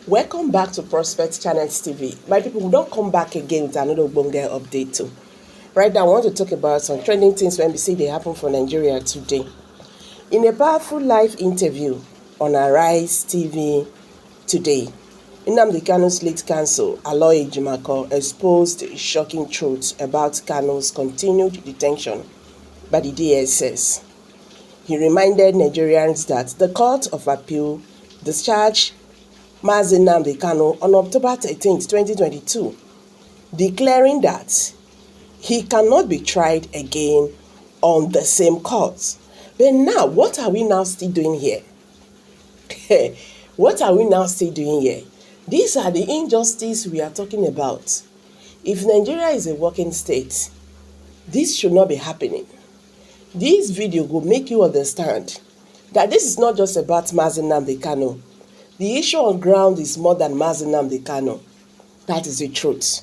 Welcome back to Prospect Channels TV. My people, we don't come back again with another Bonga update too. Right now, I want to talk about some trending things when we see they happen for Nigeria today. In a powerful live interview on Arise TV today, Nnamdi Kanu's lead counsel, Ejimakor, exposed shocking truths about Kanu's continued detention by the DSS. He reminded Nigerians that the Court of Appeal discharged Nnamdi Kanu on October 13, 2022, declaring that he cannot be tried again on the same court. But now, what are we now still doing here? What are we now still doing here? These are the injustices we are talking about. If Nigeria is a working state, this should not be happening. This video will make you understand that this is not just about Nnamdi Kanu. The issue on ground is more than Nnamdi Kanu. That is the truth.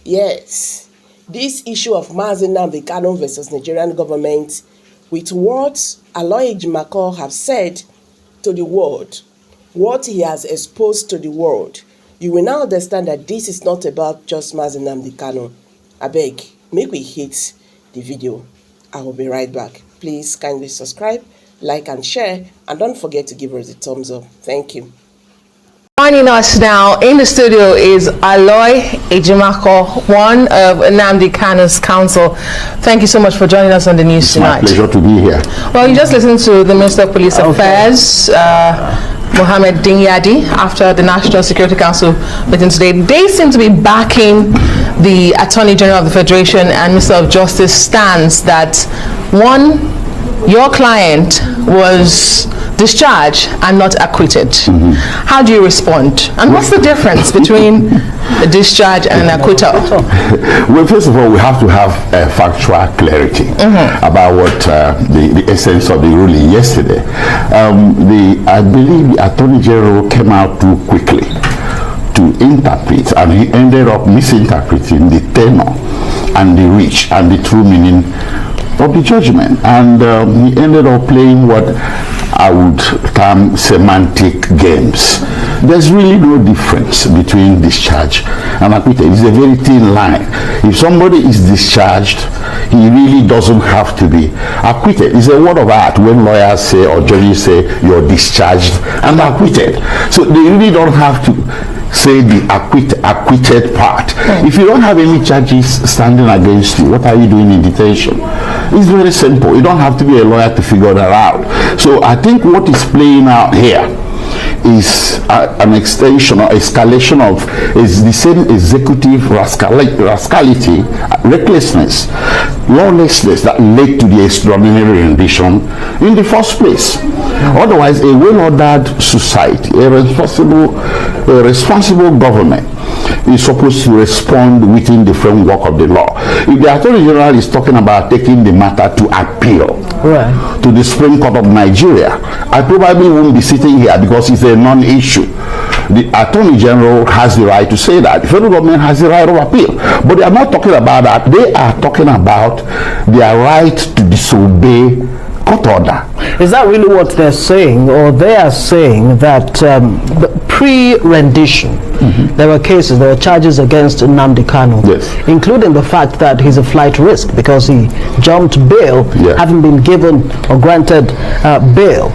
Yes, this issue of Nnamdi Kanu versus Nigerian government, with what Ejimakor have said to the world, what he has exposed to the world, you will now understand that this is not about just Nnamdi Kanu. I beg, make we hit the video. I will be right back. Please kindly subscribe, like and share, and don't forget to give us a thumbs up. Thank you. Joining us now in the studio is Ejimakor, one of Nnamdi Kanu's counsel. Thank you so much for joining us on the news tonight. It's my pleasure to be here. Well, you just listened to the Minister of Police Affairs, Mohammed Dingyadi, after the National Security Council meeting today. They seem to be backing the Attorney General of the Federation and Minister of Justice stance that, one, your client was discharged and not acquitted. How do you respond? And what's the difference between a discharge and an acquittal? Well, first of all, we have to have factual clarity about what the essence of the ruling yesterday. I believe the Attorney General came out too quickly to interpret, and he ended up misinterpreting the tenor and the reach and the true meaning of the judgment, and he ended up playing what I would term semantic games. There's really no difference between discharge and acquitted. It's a very thin line. If somebody is discharged, he really doesn't have to be acquitted. It's a word of art when lawyers say or judges say you're discharged and acquitted. So they really don't have to say the acquitted part. If you don't have any charges standing against you, what are you doing in detention? It's very simple. You don't have to be a lawyer to figure that out. So I think what is playing out here is an extension or escalation of the same executive rascality, recklessness, lawlessness that led to the extraordinary rendition in the first place. Otherwise, a well-ordered society, a responsible government is supposed to respond within the framework of the law. If the Attorney General is talking about taking the matter to appeal to the Supreme Court of Nigeria, I probably won't be sitting here because it's a non-issue. The Attorney General has the right to say that. The federal government has the right of appeal. But they are not talking about that. They are talking about their right to disobey court order. Is that really what they're saying? Or they are saying that pre-rendition, there were charges against Nnamdi Kanu, including the fact that he's a flight risk because he jumped bail, having been given or granted bail.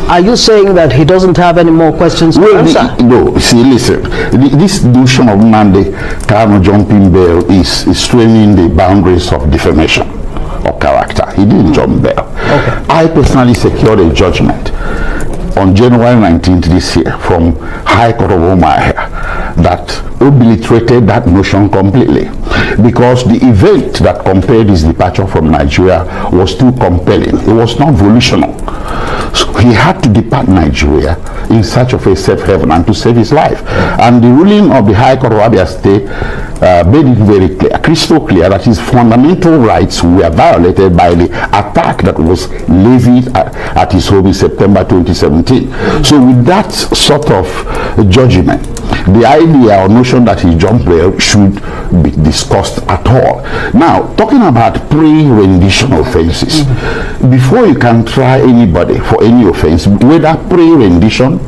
Are you saying that he doesn't have any more questions to answer? No, see, listen. This notion of Nnamdi Kanu jumping bail is straining the boundaries of defamation of character. He didn't jump bail. I personally secured a judgment on January 19th this year from High Court of Omahia that obliterated that notion completely, because the event that compelled his departure from Nigeria was too compelling. It was not volitional. So he had to depart Nigeria in search of a safe haven and to save his life. And the ruling of the High Court of Abia State made it very clear, crystal clear, that his fundamental rights were violated by the attack that was levied at his home in September 2017. So with that sort of judgment, the idea or notion that he jumped bail should be discussed at all. Now, talking about pre-rendition offenses, before you can try anybody for any offense, whether pre-rendition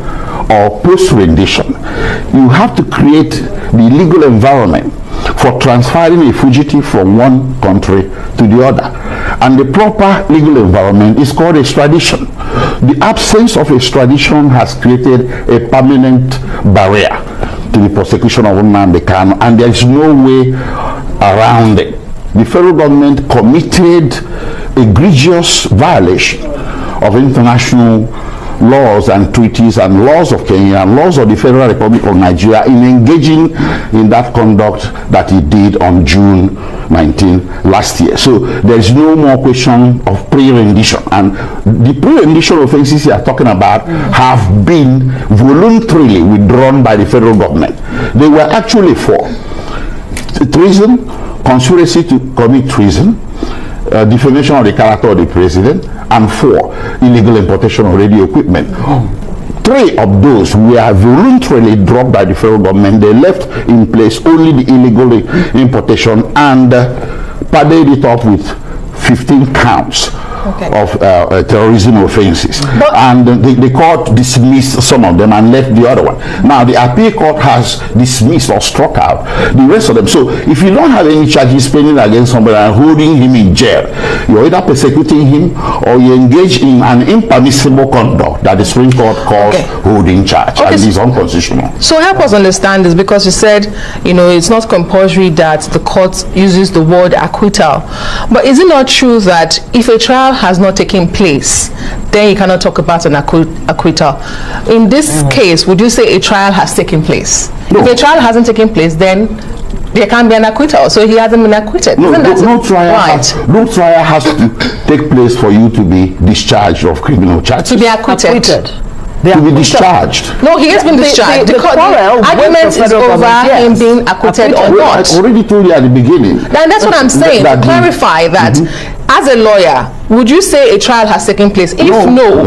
or post-rendition, you have to create the legal environment for transferring a fugitive from one country to the other. And the proper legal environment is called extradition. The absence of extradition has created a permanent barrier to the prosecution of Nnamdi Kanu, and there is no way around it. The federal government committed egregious violation of international laws and treaties and laws of Kenya and laws of the Federal Republic of Nigeria in engaging in that conduct that he did on June 19 last year. So there is no more question of pre-rendition, and the pre-rendition offenses you are talking about have been voluntarily withdrawn by the federal government. They were actually for treason, conspiracy to commit treason, defamation of the character of the president, and 4, illegal importation of radio equipment. 3 of those were voluntarily dropped by the federal government. They left in place only the illegal importation and padded it up with 15 counts of terrorism offenses. And the court dismissed some of them and left the other one. Now the appeal court has dismissed or struck out the rest of them. So if you don't have any charges pending against somebody and holding him in jail, you're either persecuting him or you engage in an impermissible conduct that the Supreme Court calls holding charge, and is unconstitutional. So help us understand this, because you said, you know, it's not compulsory that the court uses the word acquittal. But is it not true that if a trial has not taken place, then you cannot talk about an acquittal? In this case, would you say a trial has taken place? No. If a trial hasn't taken place, then there can't be an acquittal. So he hasn't been acquitted. No, no trial has to take place for you to be discharged of criminal charges. To be acquitted. To be discharged. No, he has been discharged. The argument is over him being acquitted or not. I already told you at the beginning. And that's what I'm saying. To clarify that, as a lawyer, would you say a trial has taken place? If no,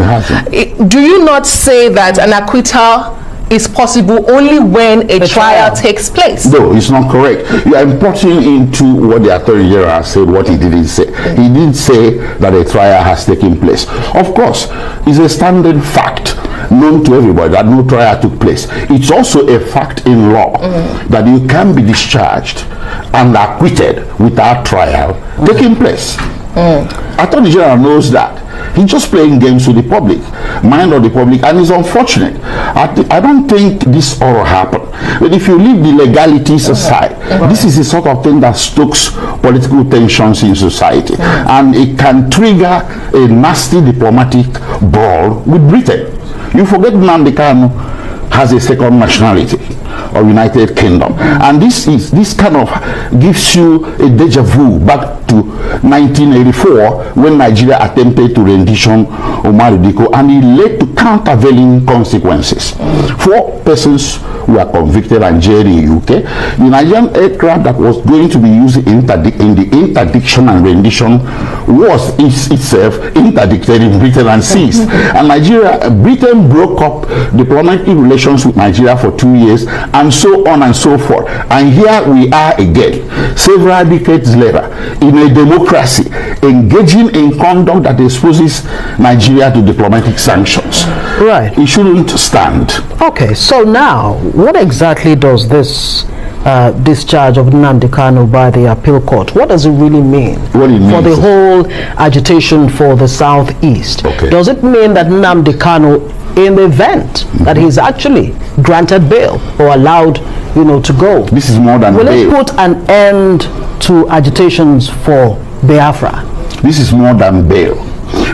do you not say that an acquittal is possible only when a trial takes place? No, it's not correct. You are importing into what the Attorney General said what he didn't say. He didn't say that a trial has taken place. Of course, it's a standard fact known to everybody that no trial took place. It's also a fact in law that you can be discharged and acquitted without trial taking place. Attorney General knows that. He's just playing games with the public, mind of the public, and it's unfortunate. I don't think this ought to happen. But if you leave the legalities aside, this is the sort of thing that stokes political tensions in society, and it can trigger a nasty diplomatic brawl with Britain. You forget Nnamdi Kanu has a second nationality of United Kingdom, and this kind of gives you a deja vu back to 1984 when Nigeria attempted to rendition Omar Diko, and it led to countervailing consequences. 4 persons were convicted and jailed in UK. The Nigerian aircraft that was going to be used in the interdiction and rendition was itself interdicted in Britain and seized. And Britain broke up diplomatic relations with Nigeria for 2 years, and so on and so forth. And here we are again, several decades later, in a democracy, engaging in conduct that exposes Nigeria to diplomatic sanctions. Right. It shouldn't stand. Okay, so now, what exactly does this discharge of Nnamdi Kanu by the appeal court, what does it really mean for the whole agitation for the southeast? Does it mean that Nnamdi Kanu, in the event that he's actually granted bail or allowed, you know, to go, this is more than will bail. It put an end to agitations for Biafra? This is more than bail.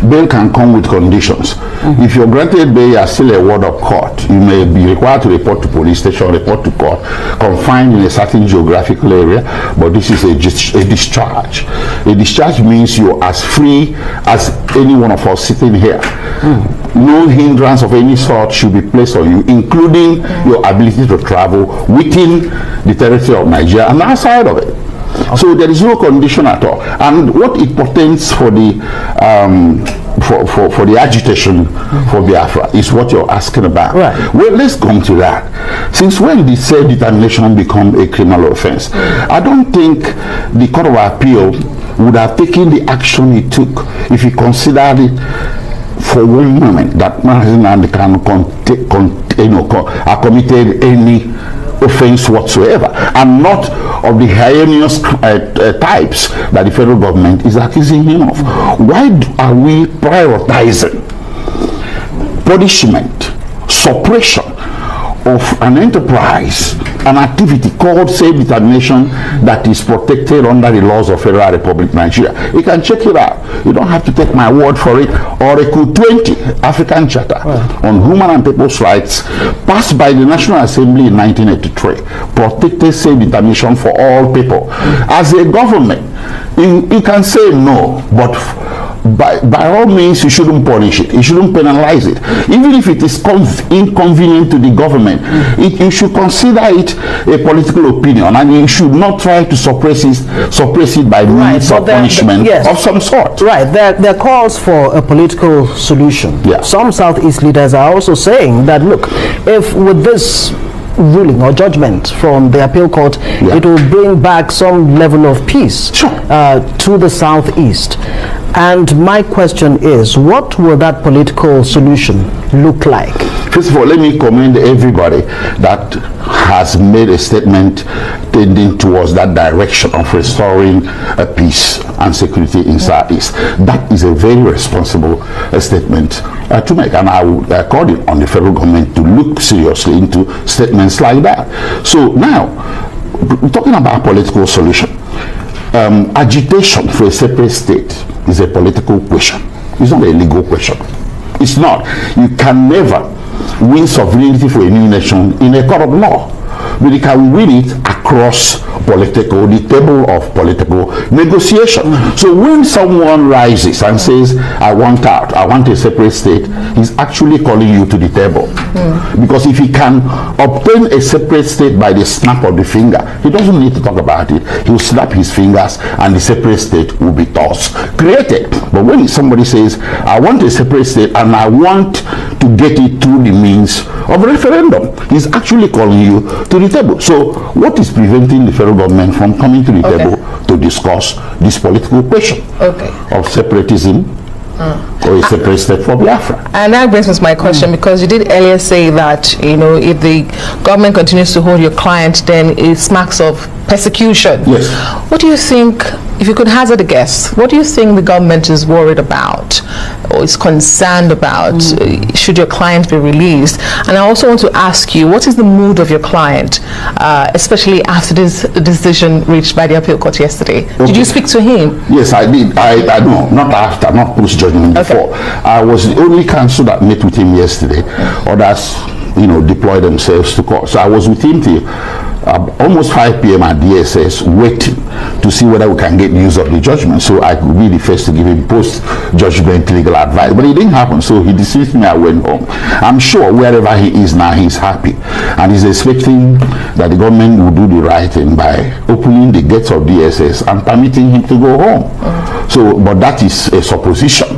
Bail can come with conditions. If you're granted bail, you are still a ward of court. You may be required to report to police station, report to court, confined in a certain geographical area, but this is a discharge. A discharge means you're as free as any one of us sitting here. No hindrance of any sort should be placed on you, including your ability to travel within the territory of Nigeria and outside of it. So there is no condition at all. And what it portends for the for the agitation for Biafra is what you're asking about. Right. Well, let's come to that. Since when did self-determination become a criminal offense? I don't think the Court of Appeal would have taken the action it took if he considered it for one moment that Nnamdi Kanu committed any offense whatsoever, and not of the heinous types that the federal government is accusing him of. Why are we prioritizing punishment, suppression of an enterprise, an activity called self-determination that is protected under the laws of Federal Republic Nigeria? You can check it out. You don't have to take my word for it. Article 20, African Charter on Human and People's Rights, passed by the National Assembly in 1983, protected self-determination for all people. As a government, you can say no, but by all means, you shouldn't punish it. You shouldn't penalize it. Even if it is inconvenient to the government, you should consider it a political opinion, and you should not try to suppress it by means of punishment of some sort. Right. There are calls for a political solution. Yeah. Some Southeast leaders are also saying that, look, if with this ruling or judgment from the appeal court, it will bring back some level of peace to the Southeast. And my question is, what will that political solution look like? First of all, let me commend everybody that has made a statement tending towards that direction of restoring peace and security in Southeast. That is a very responsible statement to make, and I would call it on the federal government to look seriously into statements like that. So now, talking about political solution, agitation for a separate state is a political question. It's not a legal question. It's not. You can never win sovereignty for a new nation in a court of law, but you can win it across the table of political negotiation. So when someone rises and says, I want out, I want a separate state, he's actually calling you to the table. Because if he can obtain a separate state by the snap of the finger, he doesn't need to talk about it. He'll snap his fingers and the separate state will be thus created. But when somebody says, I want a separate state and I want to get it through the means of referendum, he's actually calling you to the table. So what is preventing the federal government from coming to the table to discuss this political question of separatism or a separate state for Biafra? And that brings me to my question, because you did earlier say that, you know, if the government continues to hold your client, then it smacks of persecution. Yes. What do you think, if you could hazard a guess, what do you think the government is worried about or is concerned about should your client be released? And I also want to ask you, what is the mood of your client, especially after this decision reached by the appeal court yesterday? Did you speak to him? Yes, I did. I know, not after, not post-judgment, before. I was the only counsel that met with him yesterday. Others, you know, deployed themselves to court. So I was with him till almost 5 p.m. at DSS, waiting to see whether we can get news of the judgment, so I could be the first to give him post-judgment legal advice. But it didn't happen, so he dismissed me. I went home. I'm sure wherever he is now, he's happy, and he's expecting that the government will do the right thing by opening the gates of DSS and permitting him to go home. So, but that is a supposition.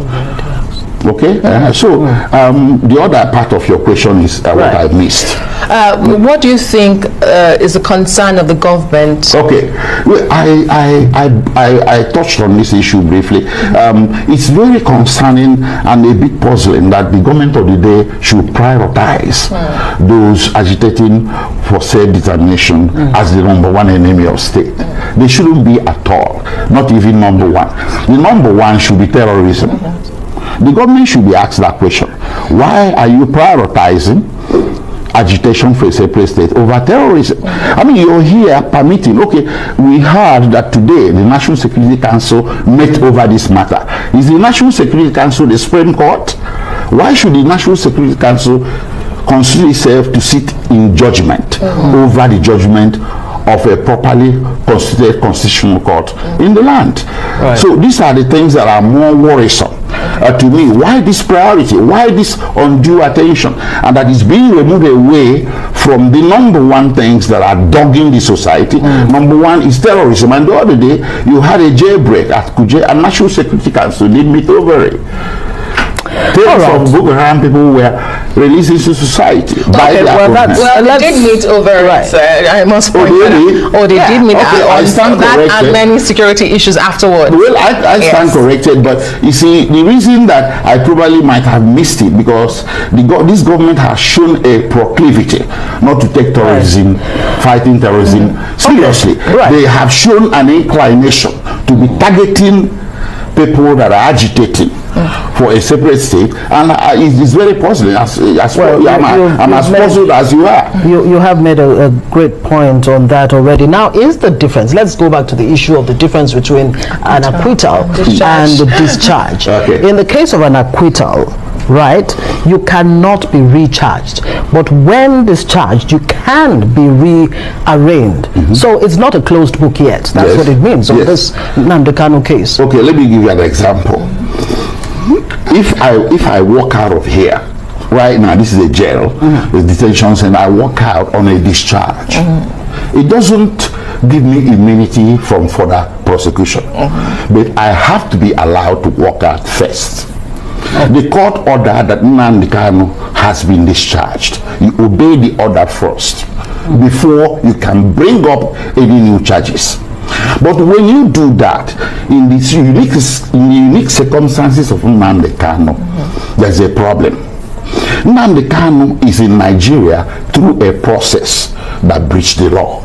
Okay, so the other part of your question is what I missed. What do you think is the concern of the government? Okay, well, I touched on this issue briefly. It's very concerning and a bit puzzling that the government of the day should prioritize those agitating for self-determination as the #1 enemy of state. They shouldn't be at all, not even #1. The #1 should be terrorism. The government should be asked that question. Why are you prioritizing agitation for a separate state over terrorism? I mean, you're here permitting, okay, we heard that today the National Security Council met over this matter. Is the National Security Council the Supreme Court? Why should the National Security Council consider itself to sit in judgment over the judgment of a properly constituted constitutional court in the land? So these are the things that are more worrisome to me. Why this priority? Why this undue attention? And that is being removed away from the #1 things that are dogging the society. #1 is terrorism. And the other day, you had a jailbreak at Kuje, and National Security Council did meet over it. Tales of Boko Haram people were released into society by Okay, their well, they did meet over it. I must point that out. Oh, they did meet on that and many security issues afterwards. Well, I stand corrected, but you see, the reason that I probably might have missed it because this government has shown a proclivity not to take terrorism, fighting terrorism seriously. They have shown an inclination to be targeting people that are agitating for a separate state, and it's very puzzling. I'm as puzzled as you are. You have made a great point on that already. Now, is the difference? Let's go back to the issue of the difference between an acquittal and the discharge. Okay. In the case of an acquittal, right, you cannot be recharged, but when discharged you can be rearraigned. So it's not a closed book yet. That's what it means on this Nnamdi Kanu case. Okay, let me give you an example. If I walk out of here right now, this is a jail with detentions, and I walk out on a discharge, it doesn't give me immunity from further prosecution, but I have to be allowed to walk out first. The court order that Nnamdi Kanu has been discharged, you obey the order first before you can bring up any new charges. But when you do that, in the unique circumstances of Nnamdi Kanu, there's a problem. Nnamdi Kanu is in Nigeria through a process that breached the law.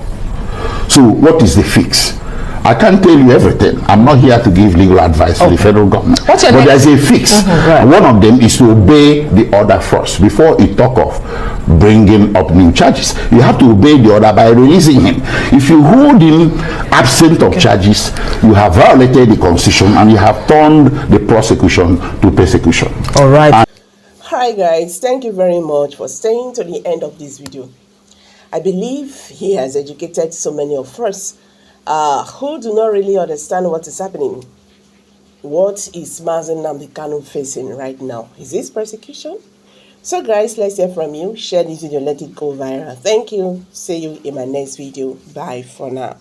So what is the fix? I can't tell you everything. I'm not here to give legal advice to the federal government. But there's a fix. One of them is to obey the order first before you talk of bringing up new charges. You have to obey the order by releasing him. If you hold him absent of charges, you have violated the constitution and you have turned the prosecution to persecution. All right. Hi guys, thank you very much for staying to the end of this video. I believe he has educated so many of us who do not really understand what is happening. What is Mazi Nnamdi Kanu facing right now? Is this persecution? So guys, let's hear from you. Share this video, let it go viral. Thank you. See you in my next video. Bye for now.